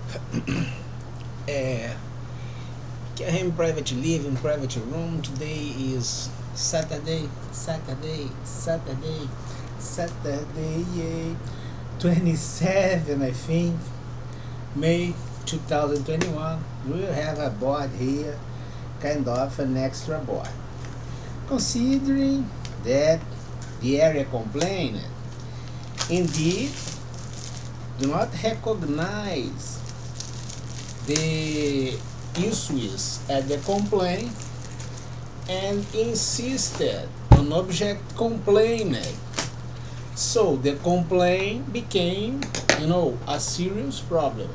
uh, I'm private living, private room. Today is Saturday, yeah, 27, I think, May 2021. We'll have a board here, kind of an extra board. Considering that the area complained, indeed, do not recognize the issues at the complaint and insisted on object complained. So the complaint became, a serious problem.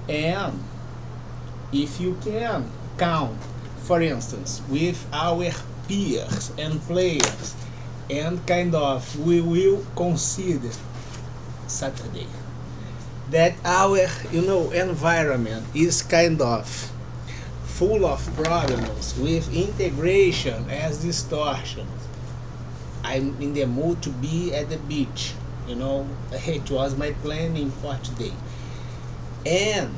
And if you can count, for instance, with our peers and players, and kind of we will consider Saturday that our environment is kind of full of problems with integration as distortions. I'm in the mood to be at the beach. It was my planning for today. And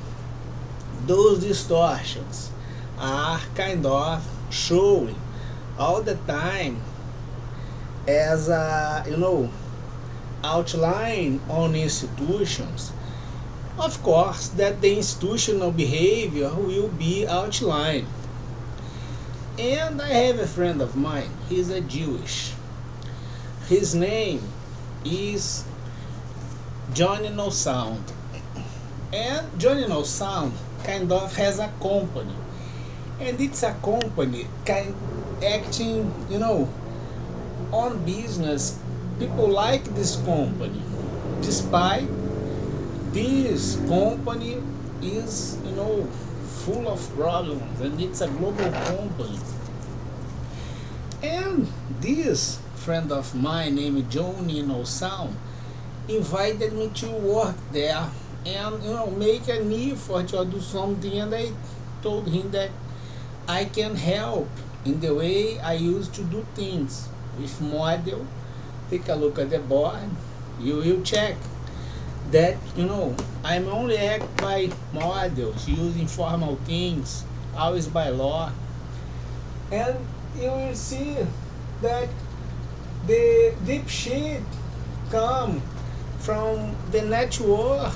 those distortions are kind of showing all the time as a, outline on institutions. Of course, that the institutional behavior will be outlined. And I have a friend of mine, he's a Jewish. His name is Johnny No Sound. And Johnny No Sound kind of has a company. And it's a company kind acting, on business. People like this company. Despite this company is, full of problems and it's a global company. And this friend of mine named Johnny No Sound invited me to work there and make an effort or do something, and I told him that I can help in the way I used to do things with model. Take a look at the board, you will check that I'm only act by models using formal things, always by law. And you will see that the deep sheet come from the network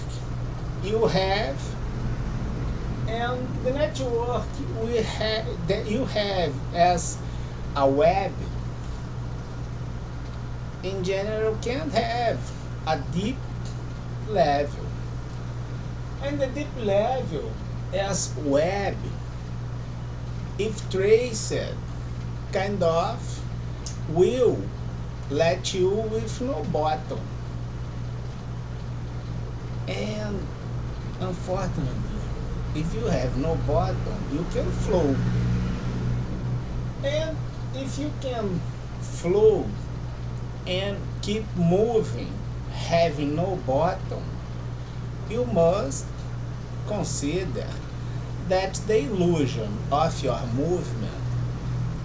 you have, and the network we have that you have as a web in general can't have a deep level, and the deep level as web, if traced, kind of will let you with no bottom. And unfortunately, if you have no bottom, you can flow. And if you can flow and keep moving, having no bottom, you must consider that the illusion of your movement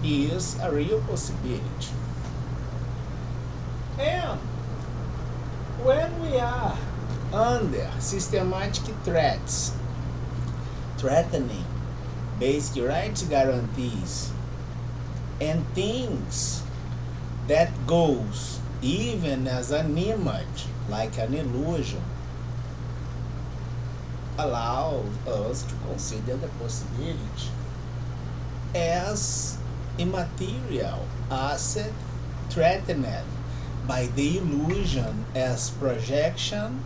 is a real possibility. And when we are under systematic threats, threatening basic rights guarantees, and things that goes even as an image, like an illusion, allows us to consider the possibility as immaterial asset threatened by the illusion as projection,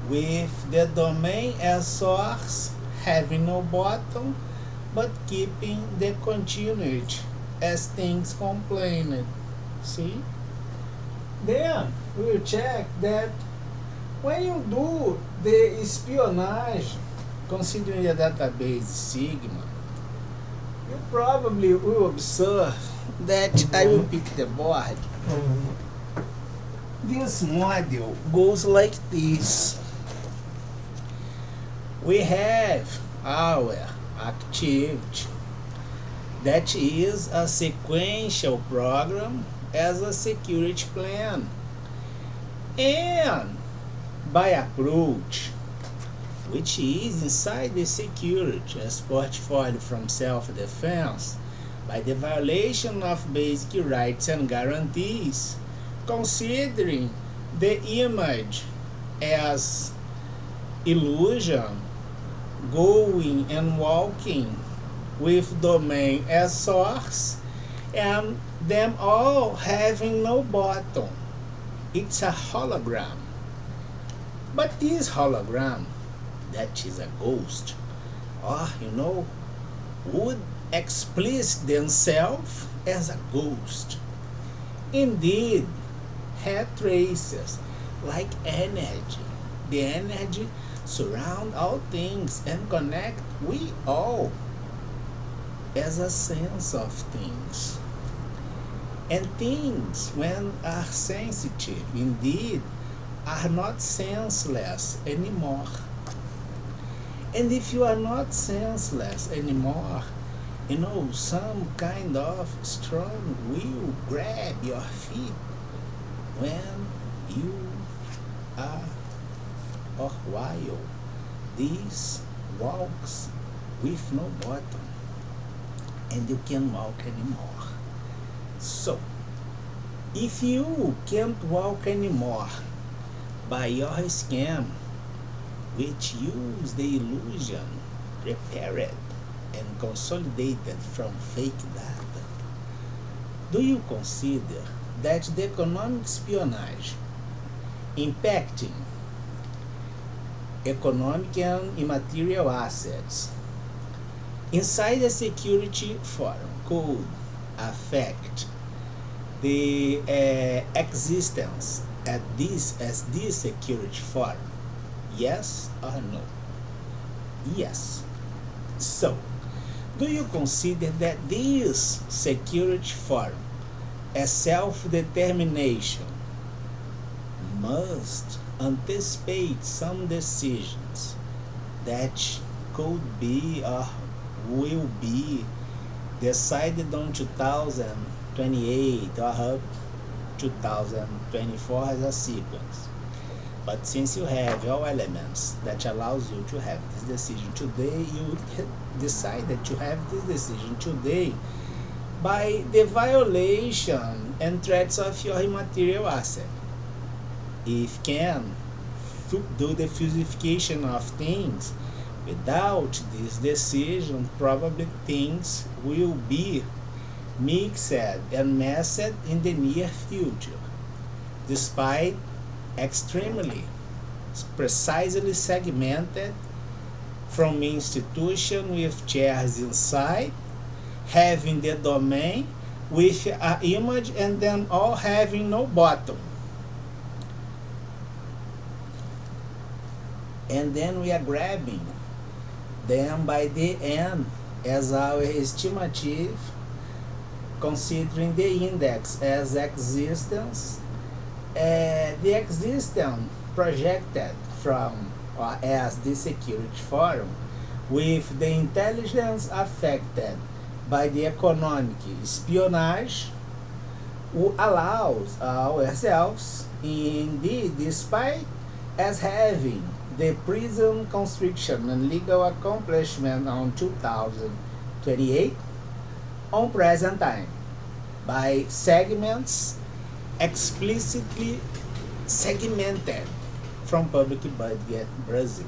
with the domain as source having no bottom but keeping the continuity as things complained. See? Then we will check that when you do the espionage considering the database Sigma, you probably will observe that I will pick the board. This model goes like this. We have our activity that is a sequential program as a security plan. And by approach, which is inside the security as portfolio from self-defense by the violation of basic rights and guarantees, considering the image as illusion, going and walking with domain as source, and them all having no bottom. It's a hologram. But this hologram, that is a ghost, or would explicit themselves as a ghost. Indeed, had traces like energy. The energy surround all things and connect we all as a sense of things. And things, when are sensitive, indeed, are not senseless anymore. And if you are not senseless anymore, some kind of strong will grab your feet when you are or while these walks with no bottom and you can't walk anymore. So, if you can't walk anymore by your scam, which use the illusion prepared and consolidated from fake data, do you consider that the economic espionage impacting economic and immaterial assets inside the security forum could affect the existence as this security forum? Yes or no? Yes. So, do you consider that this security forum as self-determination must anticipate some decisions that could be or will be decided on 2028 or 2024 as a sequence? But since you have all elements that allows you to have this decision today, you decided to have this decision today by the violation and threats of your immaterial asset. If can do the physification of things without this decision, probably things will be mixed and messed in the near future, despite extremely precisely segmented from institution with chairs inside, having the domain with an image and then all having no bottom. And then we are grabbing them by the end as our estimative, considering the index as existence, the existence projected from or as the security forum, with the intelligence affected by the economic espionage, who allows ourselves, indeed, despite as having the prison constriction and legal accomplishment on 2028 on present time by segments explicitly segmented from public budget Brazil.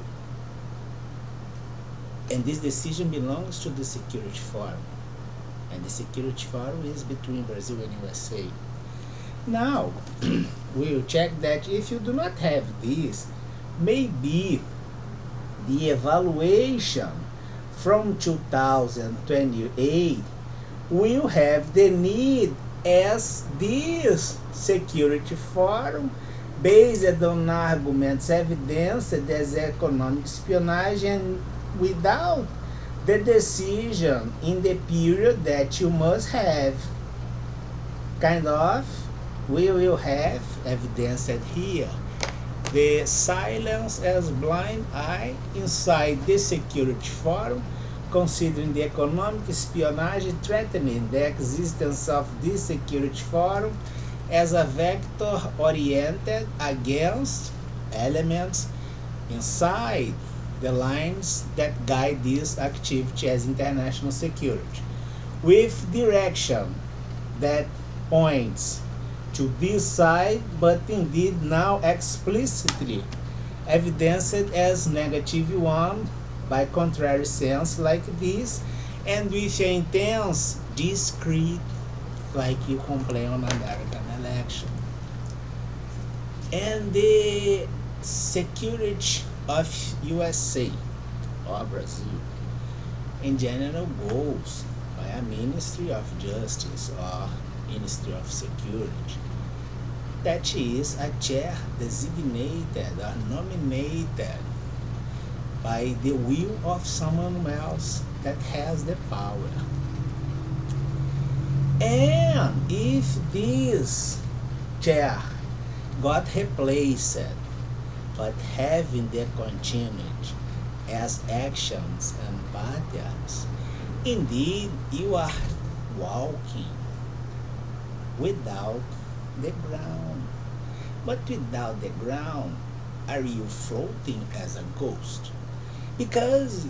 And this decision belongs to the security forum, and the security forum is between Brazil and USA. Now we'll check that if you do not have this, maybe the evaluation from 2028 will have the need as this security forum based on arguments evidenced as economic espionage and without the decision in the period that you must have. We will have evidenced here the silence as blind eye inside the security forum, considering the economic espionage threatening the existence of this security forum as a vector oriented against elements inside the lines that guide this activity as international security, with direction that points to this side, but indeed now explicitly evidenced as negative one by contrary sense like this, and with an intense discrete like you complain on American election. And the security of USA or Brazil in general goes by a Ministry of Justice or Ministry of Security. That is a chair designated or nominated by the will of someone else that has the power. And if this chair got replaced, but having the continued as actions and patterns, indeed you are walking without the ground. But without the ground, are you floating as a ghost? Because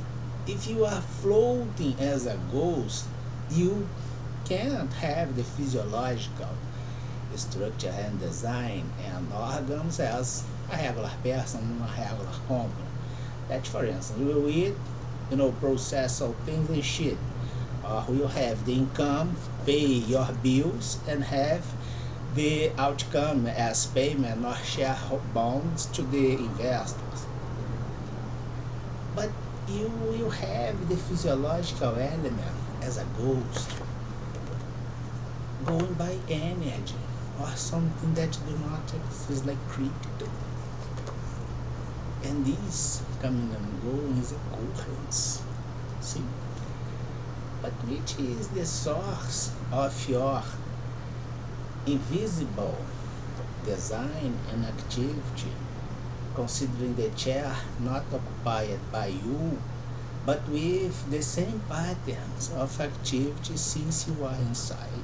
if you are floating as a ghost, you can't have the physiological structure and design and organs as a regular person in a regular company. That, for instance, will eat, process all things and shit. Or will have the income, pay your bills, and have the outcome as payment or share bonds to the investors. But you will have the physiological element as a ghost going by energy or something that do not exist like crypto. And this coming and going is a coherence. See? But which is the source of your invisible design and activity, considering the chair not occupied by you, but with the same patterns of activity since you are inside?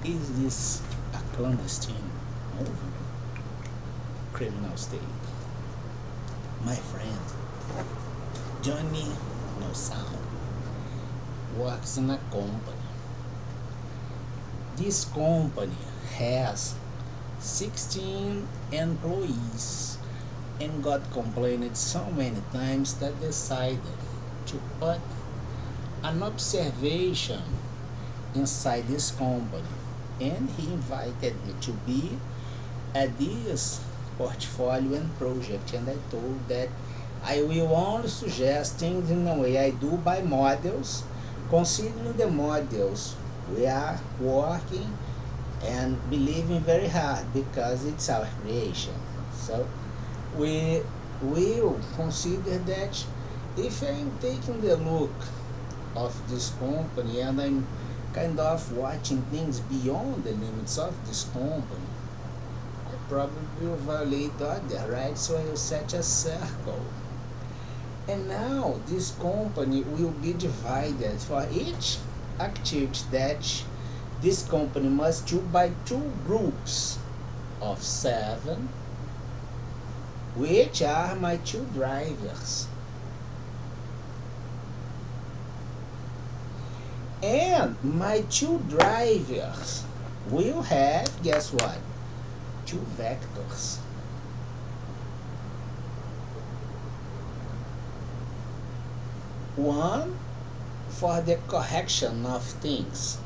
Is this a clandestine movement? Criminal state? My friend, Johnny No Sound works in a company. This company has 16 employees and got complained so many times that decided to put an observation inside this company, and he invited me to be at this portfolio and project, and I told that I will only suggest things in the way I do by models, considering the models we are working and believing very hard because it's our creation. So we will consider that if I'm taking the look of this company and I'm kind of watching things beyond the limits of this company, I probably will violate other rights, so I will set a circle. And now this company will be divided for each activity that this company must do by two groups of 7, which are my 2 drivers. And my 2 drivers will have, guess what? 2 vectors. One for the correction of things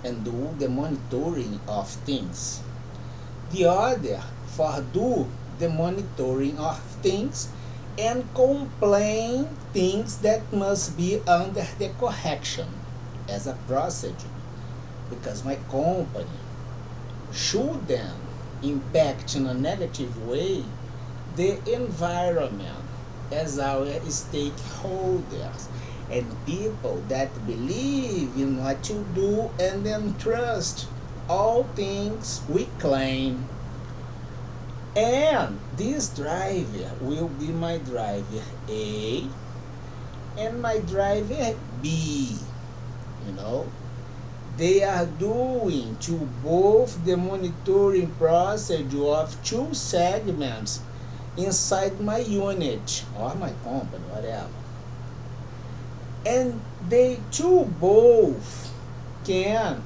and do the monitoring of things. The other for do the monitoring of things and complain things that must be under the correction as a procedure, because my company shouldn't impact in a negative way the environment as our stakeholders and people that believe in what you do and then trust all things we claim. And this driver will be my driver A and my driver B. They are doing to both the monitoring procedure of 2 segments inside my unit or my company, whatever. And they two both can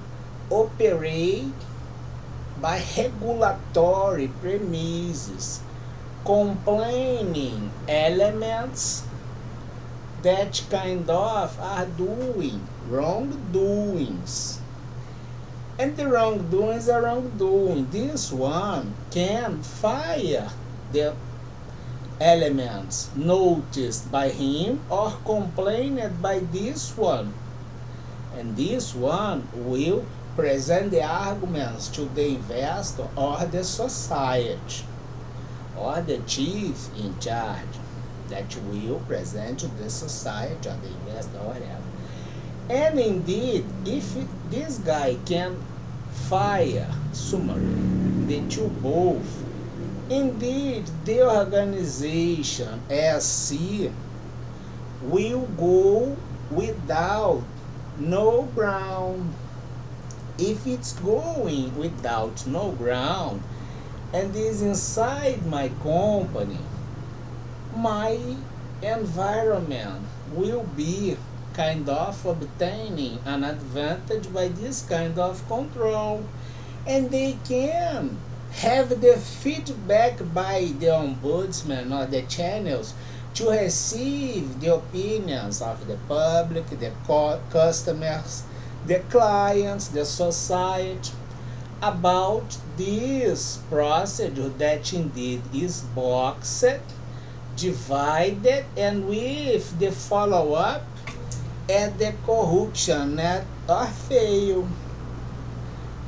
operate by regulatory premises, complaining elements that kind of are doing wrongdoings. And the wrongdoings are wrongdoing. This one can fire the elements noticed by him or complained by this one. And this one will present the arguments to the investor or the society or the chief in charge that will present to the society or the investor or whatever. And indeed, if this guy can fire summary, the two both, indeed the organization SC will go without no ground. If it's going without no ground and is inside my company, my environment will be kind of obtaining an advantage by this kind of control, and they can have the feedback by the ombudsman or the channels to receive the opinions of the public, the customers, the clients, the society about this procedure that indeed is boxed, divided, and with the follow-up and the corruption net or fail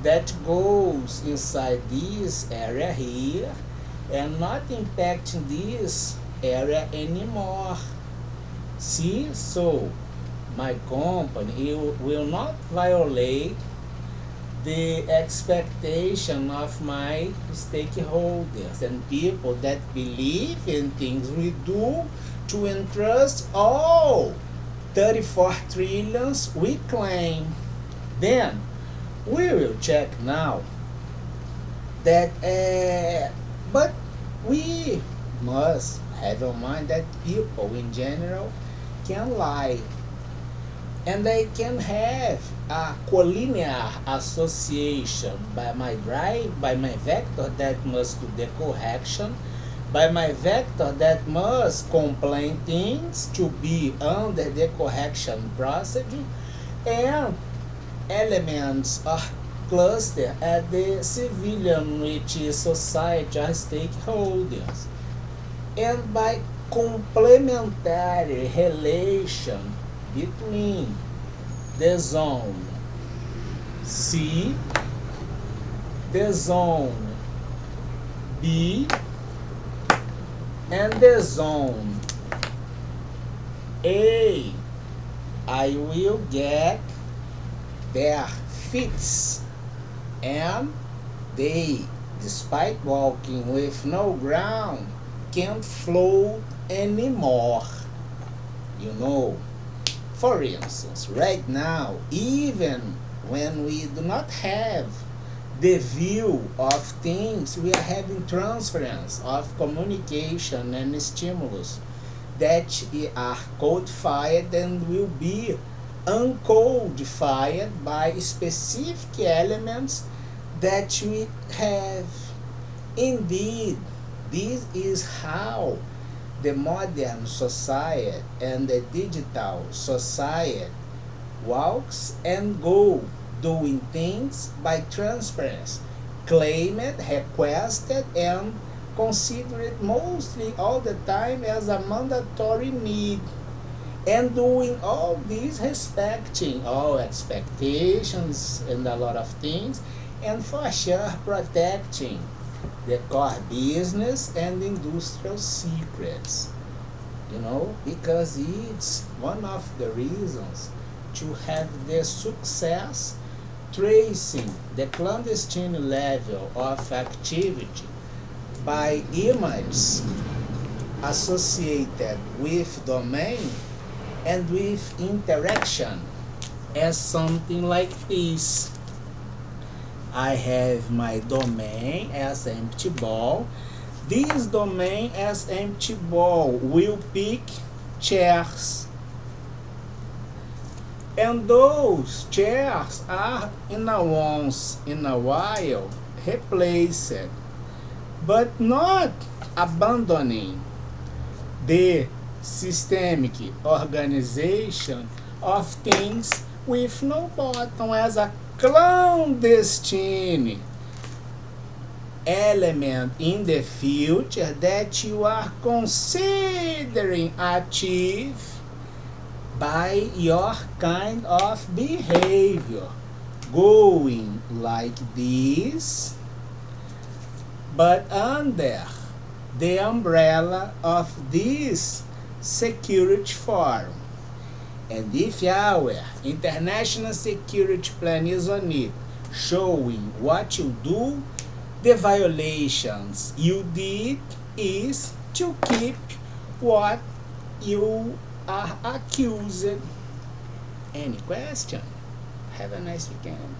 that goes inside this area here and not impacting this area anymore. See, so my company will not violate the expectation of my stakeholders and people that believe in things we do to entrust all 34 trillions we claim. Then we will check now that but we must have in mind that people in general can lie, and they can have a collinear association by my drive, by my vector that must do the correction, by my vector that must complain things to be under the correction procedure, and elements are clustered at the civilian, which is society or stakeholders, and by complementary relation between the zone C, the zone B, and the zone A, I will get their fits, and they, despite walking with no ground, can't float anymore. You know, for instance, right now, even when we do not have the view of things, we are having transference of communication and stimulus that are codified and will be uncodified by specific elements that we have. Indeed, this is how the modern society and the digital society walks and go, doing things by transparency, claimed, requested, and considered mostly all the time as a mandatory need, and doing all this respecting all expectations and a lot of things, and for sure protecting the core business and industrial secrets, you know, because it's one of the reasons to have the success tracing the clandestine level of activity by images associated with domain and with interaction as something like this. I have my domain as empty ball. This domain as empty ball will pick chairs. And those chairs are in a once in a while replaced, but not abandoning the systemic organization of things with no bottom as a clandestine element in the future that you are considering achieve by your kind of behavior, going like this, but under the umbrella of this security forum. And if our international security plan is on it, showing what you do, the violations you did is to keep what you are accused. Any question? Have a nice weekend.